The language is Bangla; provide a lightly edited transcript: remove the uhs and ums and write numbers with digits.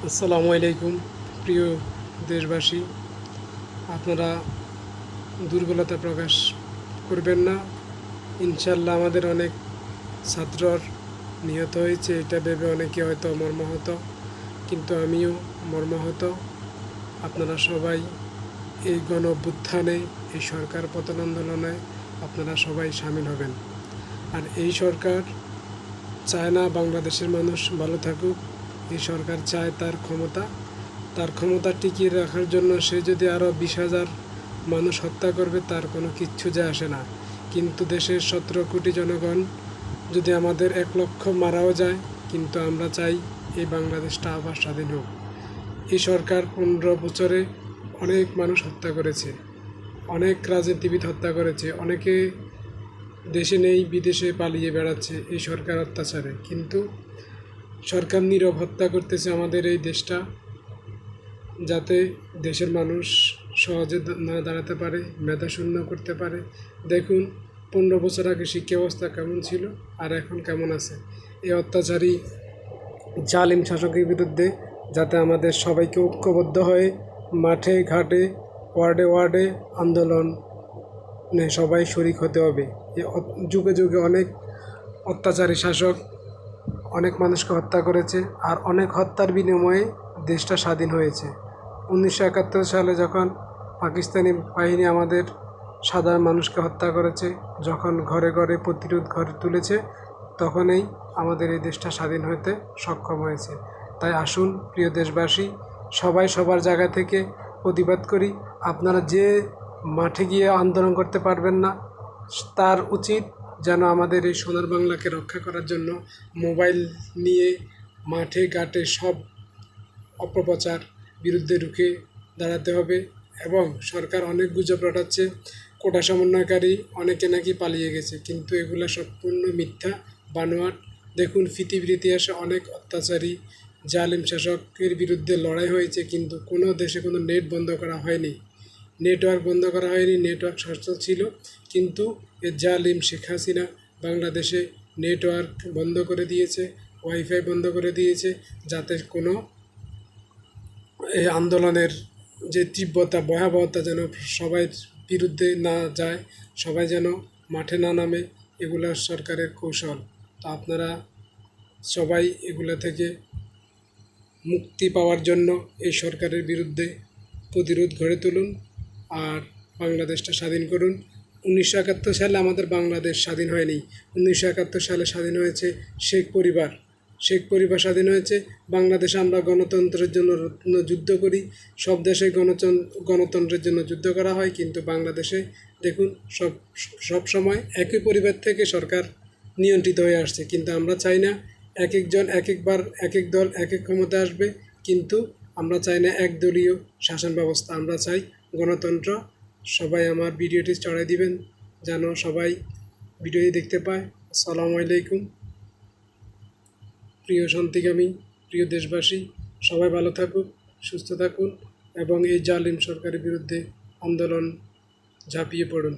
আসসালামু আলাইকুম প্রিয় দেশবাসী। আপনারা দুর্বলতা প্রকাশ করবেন না। ইনশাল্লাহ আমাদের অনেক ছাত্রর নিহত হয়েছে, এটা ভেবে অনেকে হয়তো মর্মাহত, কিন্তু আমিও মর্মাহত। আপনারা সবাই এই গণ অভ্যুত্থানে, এই সরকার পতন আন্দোলনে আপনারা সবাই সামিল হবেন। আর এই সরকার চায় না বাংলাদেশের মানুষ ভালো থাকুক। এই সরকার চায় তার ক্ষমতা টিকিয়ে রাখার জন্য সে যদি আরও 20,000 মানুষ হত্যা করবে, তার কোনো কিচ্ছু যায় আসে না। কিন্তু দেশের 17 কোটি জনগণ যদি আমাদের 1 লক্ষ মারাও যায়, কিন্তু আমরা চাই এই বাংলাদেশটা আবার স্বাধীন হোক। এই সরকার 15 বছরে অনেক মানুষ হত্যা করেছে, অনেক রাজনীতিবিদ হত্যা করেছে, অনেকে দেশে নেই, বিদেশে পালিয়ে বেড়াচ্ছে এই সরকার অত্যাচারে। কিন্তু সরকার নীরব হত্যা করতেছে আমাদের এই দেশটা, যাতে দেশের মানুষ সহজে না দাঁড়াতে পারে, মেধা শূন্য করতে পারে। দেখুন 15 বছর আগে শিক্ষা ব্যবস্থা কেমন ছিল আর এখন কেমন আছে। এই অত্যাচারী জালিম শাসকের বিরুদ্ধে যাতে আমাদের সবাইকে ঐক্যবদ্ধ হয়ে মাঠে ঘাটে ওয়ার্ডে ওয়ার্ডে আন্দোলনে সবাই শরিক হতে হবে। যুগে যুগে অনেক অত্যাচারী শাসক অনেক মানুষকে হত্যা করেছে, আর অনেক হত্যার বিনিময়ে দেশটা স্বাধীন হয়েছে। 1971 সালে যখন পাকিস্তানি বাহিনী আমাদের সাধারণ মানুষকে হত্যা করেছে, যখন ঘরে ঘরে প্রতিরোধ গড়ে তুলেছে, তখনই আমাদের এই দেশটা স্বাধীন হতে সক্ষম হয়েছে। তাই আসুন প্রিয় দেশবাসী, সবাই সবার জায়গা থেকে প্রতিবাদ করি। আপনারা যে মাঠে গিয়ে আন্দোলন করতে পারবেন না, তার উচিত যেন আমাদের এই সোনার বাংলাকে রক্ষা করার জন্য মোবাইল নিয়ে মাঠে ঘাটে সব অপপ্রচার বিরুদ্ধে রুখে দাঁড়াতে হবে। এবং সরকার অনেক গুজব রটাচ্ছে, কোটা সমন্বয়কারী অনেকে নাকি পালিয়ে গেছে, কিন্তু এগুলো সম্পূর্ণ মিথ্যা, বানোয়াট। দেখুন পৃথিবীর ইতিহাসে অনেক অত্যাচারী জালিম শাসকের বিরুদ্ধে লড়াই হয়েছে, কিন্তু কোনো দেশে কোনো নেট বন্ধ করা হয়নি, নেটওয়ার্ক বন্ধ করা হয়নি, নেটওয়ার্ক সচল ছিল। কিন্তু এ জালিম শেখ হাসিনা বাংলাদেশে নেটওয়ার্ক বন্ধ করে দিয়েছে, ওয়াইফাই বন্ধ করে দিয়েছে, যাতে কোনো এই আন্দোলনের যে তীব্রতা ভয়াবহতা যেন সবাই বিরুদ্ধে না যায়, সবাই যেন মাঠে না নামে। এগুলো সরকারের কৌশল। তো আপনারা সবাই এগুলো থেকে মুক্তি পাওয়ার জন্য এই সরকারের বিরুদ্ধে প্রতিরোধ গড়ে তুলুন আর বাংলাদেশটা স্বাধীন করুন। 1971 সালে আমাদের বাংলাদেশ স্বাধীন হয়নি। 1971 সালে স্বাধীন হয়েছে শেখ পরিবার স্বাধীন হয়েছে। বাংলাদেশে আমরা গণতন্ত্রের জন্য যুদ্ধ করি, সব দেশে গণতন্ত্রের জন্য যুদ্ধ করা হয়, কিন্তু বাংলাদেশে দেখুন সব সময় একই পরিবার থেকে সরকার নিয়ন্ত্রিত হয়ে আসছে। কিন্তু আমরা চাই না এক একজন এক একবার এক এক দল এক এক ক্ষমতা আসবে, কিন্তু আমরা চাই না একদলীয় শাসন ব্যবস্থা, আমরা চাই গণতন্ত্র। সবাই আমার ভিডিওটি ছড়াই দিবেন যেন সবাই ভিডিওটি দেখতে পায়। আসসালামু আলাইকুম প্রিয় শান্তিকামী, প্রিয় দেশবাসী, সবাই ভালো থাকুন, সুস্থ থাকুন এবং এই জালিম সরকারের বিরুদ্ধে আন্দোলন ঝাঁপিয়ে পড়ুন।